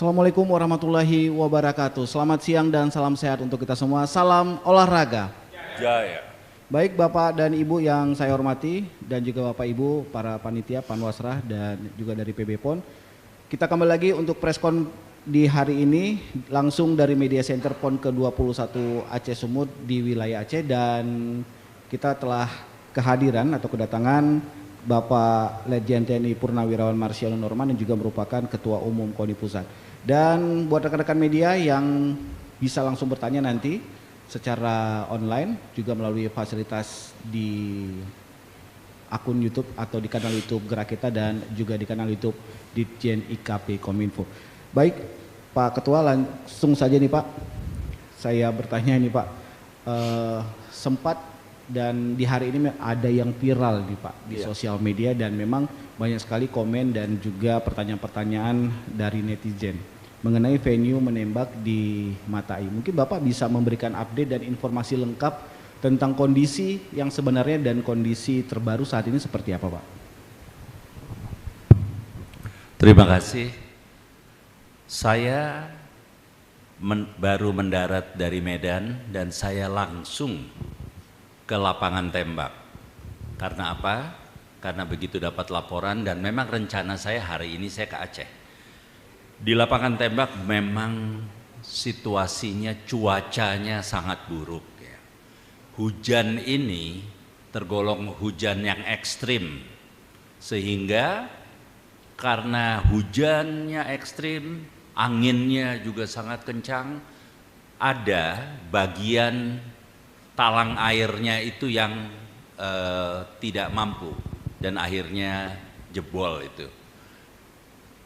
Assalamualaikum warahmatullahi wabarakatuh. Selamat siang dan salam sehat untuk kita semua. Salam olahraga. Jaya. Baik Bapak dan Ibu yang saya hormati dan juga Bapak Ibu para panitia Panwasrah dan juga dari PB PON. Kita kembali lagi untuk preskon di hari ini langsung dari Media Center PON ke-21 Aceh Sumut di wilayah Aceh, dan kita telah kehadiran atau kedatangan Bapak Letjen TNI Purnawirawan Marsiano Norman yang juga merupakan Ketua Umum KONI Pusat. Dan buat rekan-rekan media yang bisa langsung bertanya nanti secara online juga melalui fasilitas di akun YouTube atau di kanal YouTube Gerak Kita dan juga di kanal YouTube Ditjen IKP Kominfo. Baik Pak Ketua, langsung saja nih Pak, saya bertanya nih Pak, sempat dan di hari ini ada yang viral nih Pak di sosial media dan memang banyak sekali komen dan juga pertanyaan-pertanyaan dari netizen mengenai venue menembak di Matai. Mungkin Bapak bisa memberikan update dan informasi lengkap tentang kondisi yang sebenarnya dan kondisi terbaru saat ini seperti apa Pak? Terima kasih. Saya baru mendarat dari Medan dan saya langsung ke lapangan tembak. Karena apa? Karena begitu dapat laporan dan memang rencana saya hari ini saya ke Aceh. Di lapangan tembak memang situasinya, cuacanya sangat buruk ya. Hujan ini tergolong hujan yang ekstrim, sehingga karena hujannya ekstrim, anginnya juga sangat kencang, ada bagian talang airnya itu yang tidak mampu dan akhirnya jebol itu.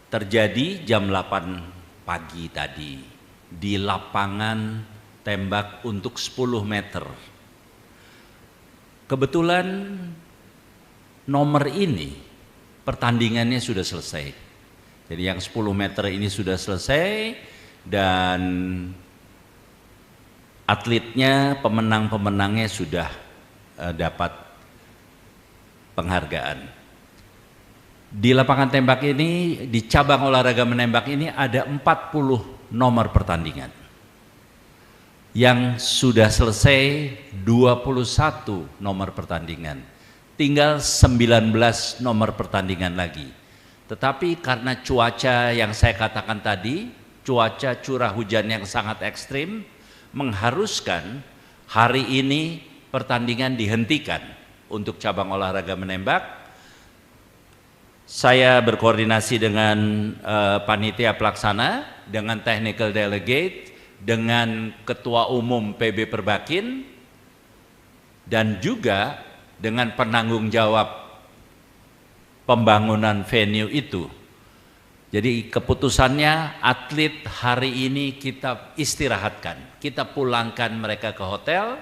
Terjadi jam 8 pagi tadi di lapangan tembak untuk 10 meter. Kebetulan nomor ini pertandingannya sudah selesai. Jadi yang 10 meter ini sudah selesai dan atletnya, pemenang-pemenangnya sudah dapat penghargaan. Di lapangan tembak ini, di cabang olahraga menembak ini ada 40 nomor pertandingan. Yang sudah selesai 21 nomor pertandingan. Tinggal 19 nomor pertandingan lagi. Tetapi karena cuaca yang saya katakan tadi, cuaca curah hujan yang sangat ekstrim, mengharuskan hari ini pertandingan dihentikan untuk cabang olahraga menembak. Saya berkoordinasi dengan panitia pelaksana, dengan technical delegate, dengan ketua umum PB Perbakin, dan juga dengan penanggung jawab pembangunan venue itu. Jadi keputusannya atlet hari ini kita istirahatkan, kita pulangkan mereka ke hotel.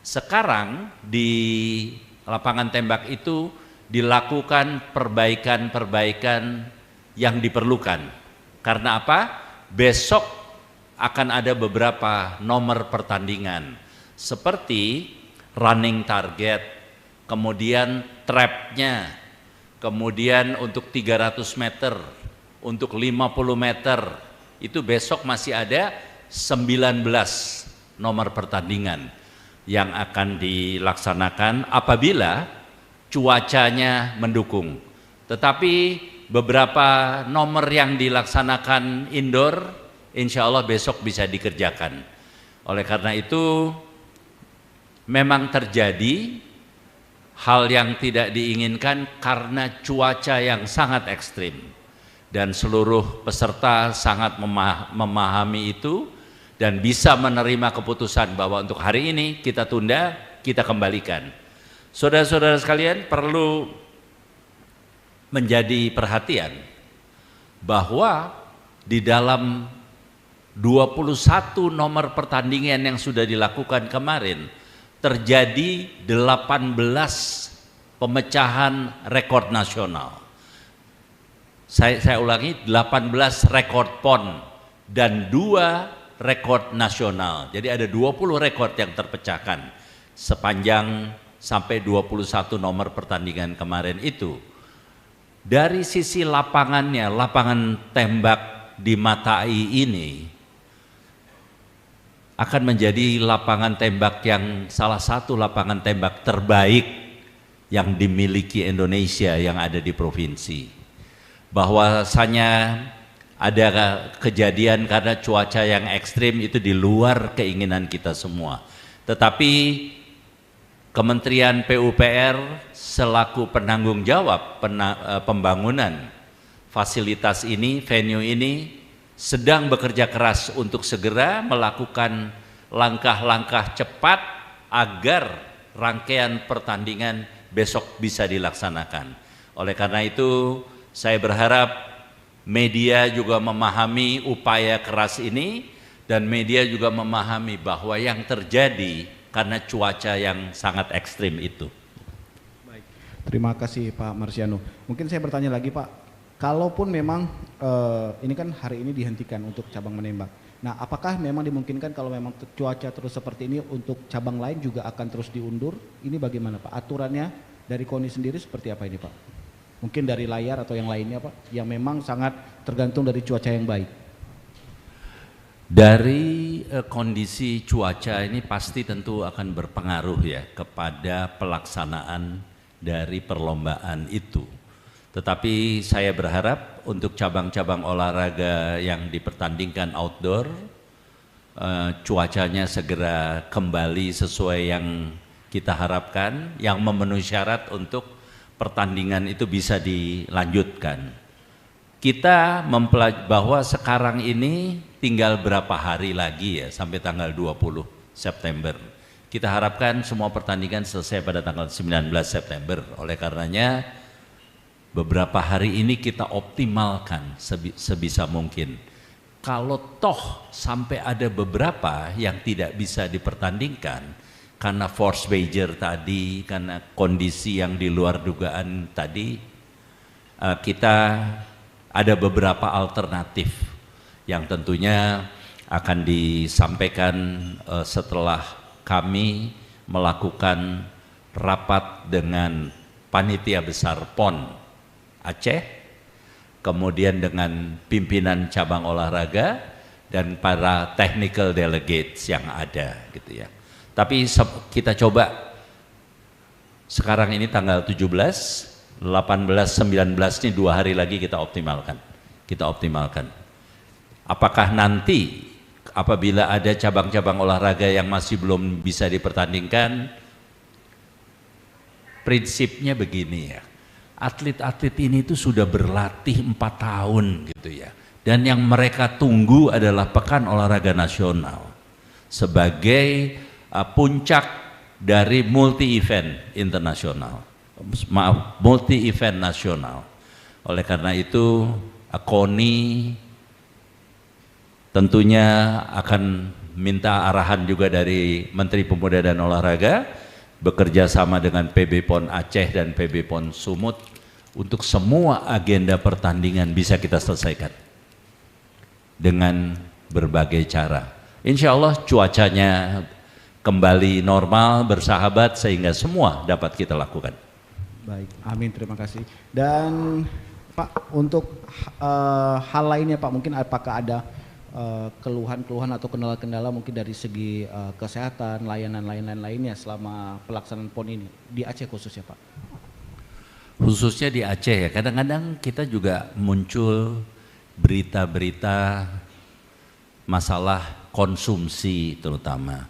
Sekarang di lapangan tembak itu dilakukan perbaikan-perbaikan yang diperlukan. Karena apa? Besok akan ada beberapa nomor pertandingan seperti running target, kemudian trapnya, kemudian untuk 300 meter, untuk 50 meter, itu besok masih ada 19 nomor pertandingan yang akan dilaksanakan apabila cuacanya mendukung. Tetapi beberapa nomor yang dilaksanakan indoor, insya Allah besok bisa dikerjakan. Oleh karena itu, memang terjadi hal yang tidak diinginkan karena cuaca yang sangat ekstrim. Dan seluruh peserta sangat memahami itu dan bisa menerima keputusan bahwa untuk hari ini kita tunda, kita kembalikan. Saudara-saudara sekalian, perlu menjadi perhatian bahwa di dalam 21 nomor pertandingan yang sudah dilakukan kemarin terjadi 18 pemecahan rekor nasional. Saya ulangi, 18 rekor PON dan 2 rekor nasional. Jadi ada 20 rekor yang terpecahkan sepanjang sampai 21 nomor pertandingan kemarin itu. Dari sisi lapangannya, lapangan tembak di Matai ini akan menjadi lapangan tembak yang salah satu lapangan tembak terbaik yang dimiliki Indonesia yang ada di provinsi. Bahwasanya ada kejadian karena cuaca yang ekstrim itu di luar keinginan kita semua. Tetapi Kementerian PUPR selaku penanggung jawab pembangunan fasilitas ini, venue ini, sedang bekerja keras untuk segera melakukan langkah-langkah cepat agar rangkaian pertandingan besok bisa dilaksanakan. Oleh karena itu, saya berharap media juga memahami upaya keras ini dan media juga memahami bahwa yang terjadi karena cuaca yang sangat ekstrim itu. Baik. Terima kasih Pak Marsiano. Mungkin saya bertanya lagi Pak, kalaupun memang ini kan hari ini dihentikan untuk cabang menembak. Nah, apakah memang dimungkinkan kalau memang cuaca terus seperti ini untuk cabang lain juga akan terus diundur? Ini bagaimana Pak? Aturannya dari KONI sendiri seperti apa ini Pak? Mungkin dari layar atau yang lainnya Pak, yang memang sangat tergantung dari cuaca yang baik. Dari kondisi cuaca ini pasti tentu akan berpengaruh ya kepada pelaksanaan dari perlombaan itu. Tetapi saya berharap untuk cabang-cabang olahraga yang dipertandingkan outdoor, cuacanya segera kembali sesuai yang kita harapkan, yang memenuhi syarat untuk pertandingan itu bisa dilanjutkan. Kita mempelajari bahwa sekarang ini tinggal berapa hari lagi ya sampai tanggal 20 September. Kita harapkan semua pertandingan selesai pada tanggal 19 September. Oleh karenanya beberapa hari ini kita optimalkan sebisa mungkin. Kalau toh sampai ada beberapa yang tidak bisa dipertandingkan karena force majeure tadi, karena kondisi yang di luar dugaan tadi, kita ada beberapa alternatif yang tentunya akan disampaikan setelah kami melakukan rapat dengan panitia besar PON Aceh, kemudian dengan pimpinan cabang olahraga dan para technical delegates yang ada gitu ya. Tapi kita coba sekarang ini tanggal 17, 18, 19 ini 2 hari lagi kita optimalkan. Apakah nanti apabila ada cabang-cabang olahraga yang masih belum bisa dipertandingkan, prinsipnya begini ya. Atlet-atlet ini itu sudah berlatih 4 tahun gitu ya. Dan yang mereka tunggu adalah Pekan Olahraga Nasional sebagai puncak dari multi event internasional. Multi event nasional. Oleh karena itu KONI tentunya akan minta arahan juga dari Menteri Pemuda dan Olahraga, bekerja sama dengan PB PON Aceh dan PB PON Sumut untuk semua agenda pertandingan bisa kita selesaikan dengan berbagai cara. Insya Allah cuacanya kembali normal, bersahabat sehingga semua dapat kita lakukan. Baik, amin, terima kasih. Dan Pak, untuk hal lainnya Pak, mungkin apakah ada keluhan-keluhan atau kendala-kendala mungkin dari segi kesehatan, layanan lainnya selama pelaksanaan PON ini di Aceh khususnya Pak? Khususnya di Aceh ya, kadang-kadang kita juga muncul berita-berita masalah konsumsi terutama.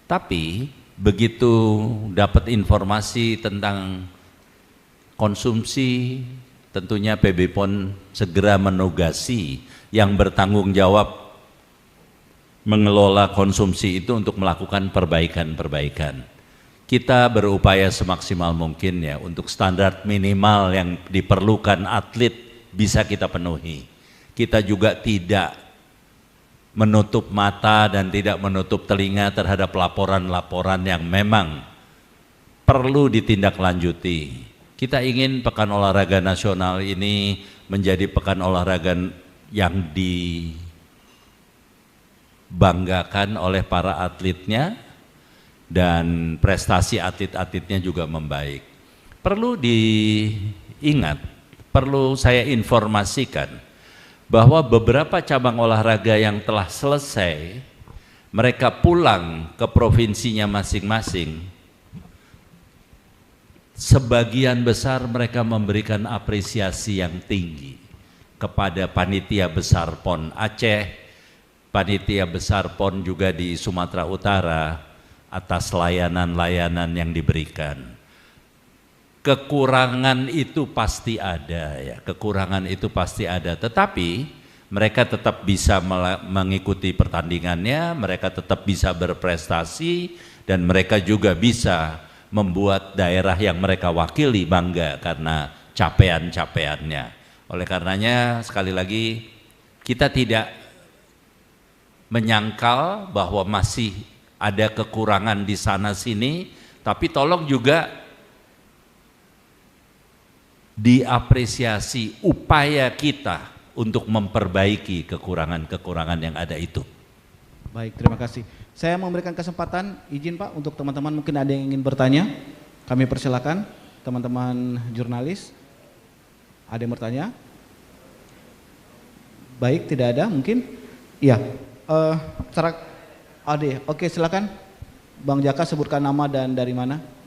Tapi begitu dapat informasi tentang konsumsi, tentunya PB PON segera menugasi yang bertanggung jawab mengelola konsumsi itu untuk melakukan perbaikan-perbaikan. Kita berupaya semaksimal mungkin ya untuk standar minimal yang diperlukan atlet bisa kita penuhi. Kita juga tidak menutup mata dan tidak menutup telinga terhadap laporan-laporan yang memang perlu ditindaklanjuti. Kita ingin Pekan Olahraga Nasional ini menjadi pekan olahraga yang dibanggakan oleh para atletnya dan prestasi atlet-atletnya juga membaik. Perlu diingat, perlu saya informasikan bahwa beberapa cabang olahraga yang telah selesai, mereka pulang ke provinsinya masing-masing, sebagian besar mereka memberikan apresiasi yang tinggi kepada panitia besar PON Aceh, panitia besar PON juga di Sumatera Utara atas layanan-layanan yang diberikan. Kekurangan itu pasti ada ya, kekurangan itu pasti ada, tetapi mereka tetap bisa mengikuti pertandingannya, mereka tetap bisa berprestasi, dan mereka juga bisa membuat daerah yang mereka wakili bangga karena capaian-capaiannya. Oleh karenanya sekali lagi kita tidak menyangkal bahwa masih ada kekurangan di sana sini, tapi tolong juga diapresiasi upaya kita untuk memperbaiki kekurangan-kekurangan yang ada itu. Baik, terima kasih. Saya memberikan kesempatan, izin Pak, untuk teman-teman mungkin ada yang ingin bertanya. Kami persilakan, teman-teman jurnalis. Ada yang bertanya? Baik, tidak ada mungkin? Iya. Ade, oke silakan. Bang Jaka sebutkan nama dan dari mana?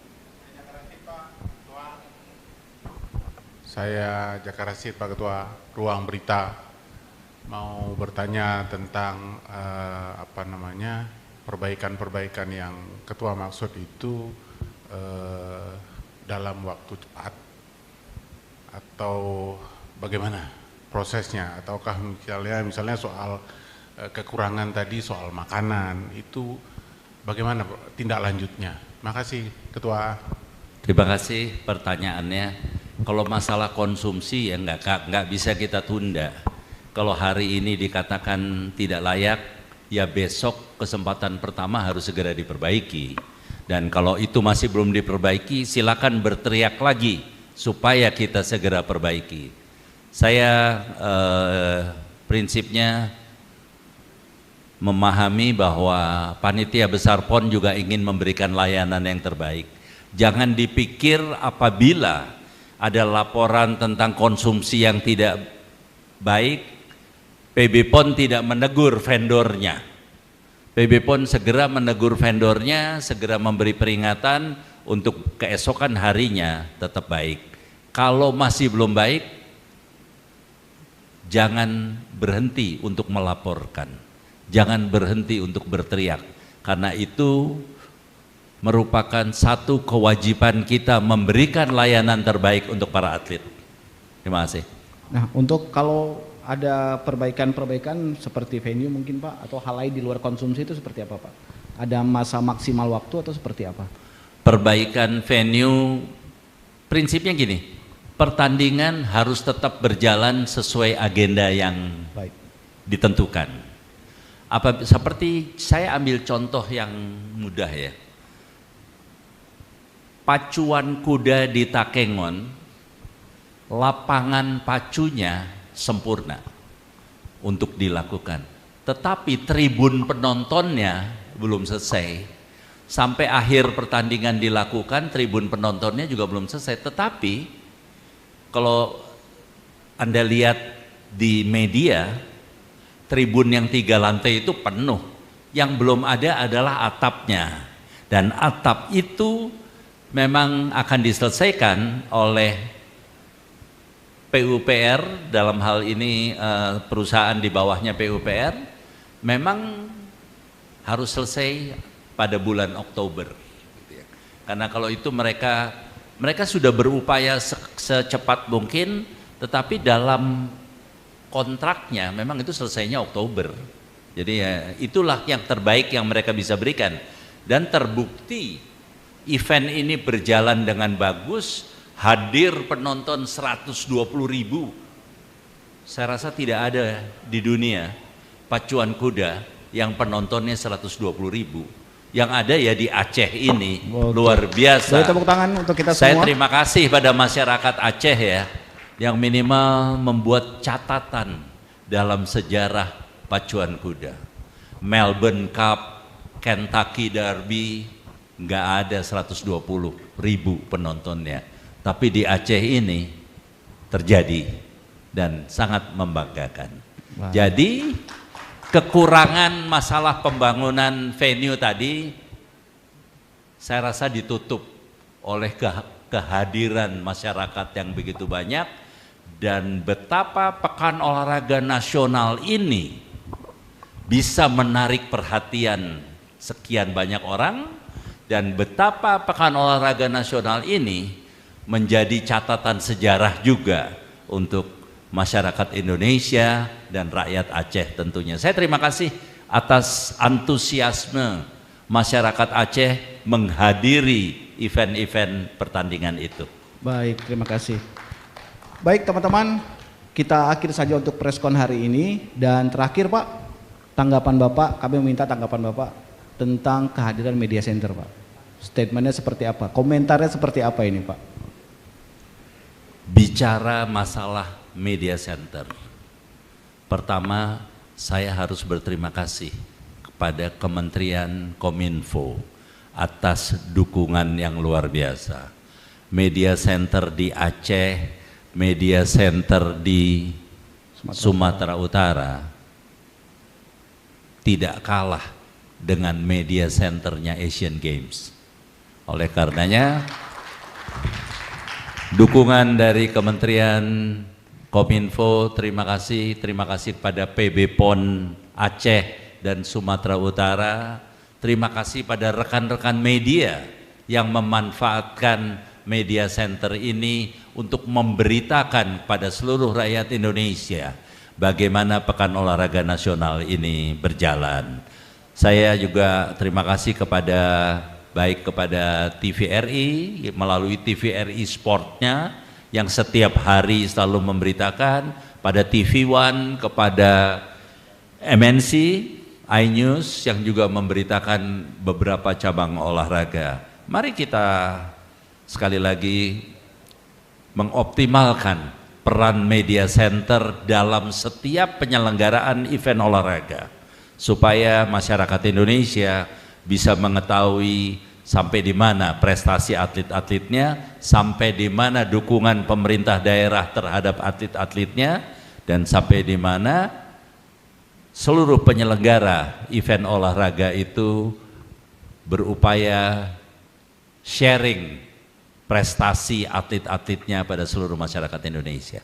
Saya Jaka Rasid, Pak Ketua Ruang Berita, mau bertanya tentang perbaikan-perbaikan yang Ketua maksud itu dalam waktu cepat atau bagaimana prosesnya, ataukah misalnya soal kekurangan tadi soal makanan itu bagaimana tindak lanjutnya? Makasih Ketua. Terima kasih pertanyaannya. Kalau masalah konsumsi ya nggak bisa kita tunda. Kalau hari ini dikatakan tidak layak, ya besok kesempatan pertama harus segera diperbaiki. Dan kalau itu masih belum diperbaiki, silakan berteriak lagi supaya kita segera perbaiki. Saya prinsipnya memahami bahwa panitia besar PON juga ingin memberikan layanan yang terbaik. Jangan dipikir apabila ada laporan tentang konsumsi yang tidak baik, PB PON tidak menegur vendornya. PB PON segera menegur vendornya, segera memberi peringatan untuk keesokan harinya tetap baik. Kalau masih belum baik, jangan berhenti untuk melaporkan, jangan berhenti untuk berteriak, karena itu merupakan satu kewajiban kita memberikan layanan terbaik untuk para atlet. Terima kasih. Nah, untuk kalau ada perbaikan-perbaikan seperti venue mungkin Pak, atau hal lain di luar konsumsi itu seperti apa Pak? Ada masa maksimal waktu atau seperti apa? Perbaikan venue, prinsipnya gini, pertandingan harus tetap berjalan sesuai agenda yang ditentukan. Seperti saya ambil contoh yang mudah ya. Pacuan kuda di Takengon, lapangan pacunya sempurna untuk dilakukan, tetapi tribun penontonnya belum selesai. Sampai akhir pertandingan dilakukan, tribun penontonnya juga belum selesai. Tetapi kalau Anda lihat di media, tribun yang 3 lantai itu penuh. Yang belum ada adalah atapnya, dan atap itu memang akan diselesaikan oleh PUPR, dalam hal ini perusahaan di bawahnya PUPR, memang harus selesai pada bulan Oktober. Karena kalau itu mereka sudah berupaya secepat mungkin, tetapi dalam kontraknya memang itu selesainya Oktober. Jadi ya, itulah yang terbaik yang mereka bisa berikan, dan terbukti event ini berjalan dengan bagus, hadir penonton 120.000. Saya rasa tidak ada di dunia pacuan kuda yang penontonnya 120.000. Yang ada ya di Aceh ini. Luar biasa. Boleh tepuk tangan untuk kita semua. Saya terima kasih pada masyarakat Aceh ya, yang minimal membuat catatan dalam sejarah pacuan kuda. Melbourne Cup, Kentucky Derby, nggak ada 120.000 penontonnya, tapi di Aceh ini terjadi dan sangat membanggakan. Wah. Jadi kekurangan masalah pembangunan venue tadi saya rasa ditutup oleh kehadiran masyarakat yang begitu banyak, dan betapa Pekan Olahraga Nasional ini bisa menarik perhatian sekian banyak orang, dan betapa Pekan Olahraga Nasional ini menjadi catatan sejarah juga untuk masyarakat Indonesia dan rakyat Aceh tentunya. Saya terima kasih atas antusiasme masyarakat Aceh menghadiri event-event pertandingan itu. Baik, terima kasih. Baik teman-teman, kita akhir saja untuk preskon hari ini. Dan terakhir Pak, tanggapan Bapak, kami meminta tanggapan Bapak tentang kehadiran media center Pak. Statementnya seperti apa? Komentarnya seperti apa ini Pak? Bicara masalah media center, pertama saya harus berterima kasih kepada Kementerian Kominfo atas dukungan yang luar biasa. Media center di Aceh, media center di Sumatera Utara tidak kalah dengan media centernya Asian Games. Oleh karenanya dukungan dari Kementerian Kominfo, terima kasih kepada PB PON Aceh dan Sumatera Utara. Terima kasih pada rekan-rekan media yang memanfaatkan media center ini untuk memberitakan pada seluruh rakyat Indonesia bagaimana Pekan Olahraga Nasional ini berjalan. Saya juga terima kasih kepada TVRI melalui TVRI Sportnya yang setiap hari selalu memberitakan, pada TV One, kepada MNC, iNews yang juga memberitakan beberapa cabang olahraga. Mari kita sekali lagi mengoptimalkan peran media center dalam setiap penyelenggaraan event olahraga supaya masyarakat Indonesia bisa mengetahui sampai di mana prestasi atlet-atletnya, sampai di mana dukungan pemerintah daerah terhadap atlet-atletnya, dan sampai di mana seluruh penyelenggara event olahraga itu berupaya sharing prestasi atlet-atletnya pada seluruh masyarakat Indonesia.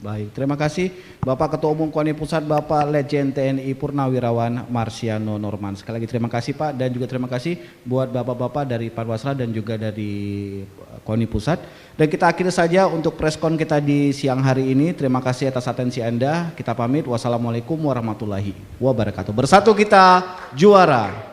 Baik, terima kasih Bapak Ketua Umum KONI Pusat, Bapak Legend TNI Purnawirawan Marsiano Norman. Sekali lagi terima kasih Pak, dan juga terima kasih buat Bapak-Bapak dari Panwasra dan juga dari KONI Pusat. Dan kita akhiri saja untuk preskon kita di siang hari ini. Terima kasih atas atensi Anda. Kita pamit. Wassalamualaikum warahmatullahi wabarakatuh. Bersatu kita juara.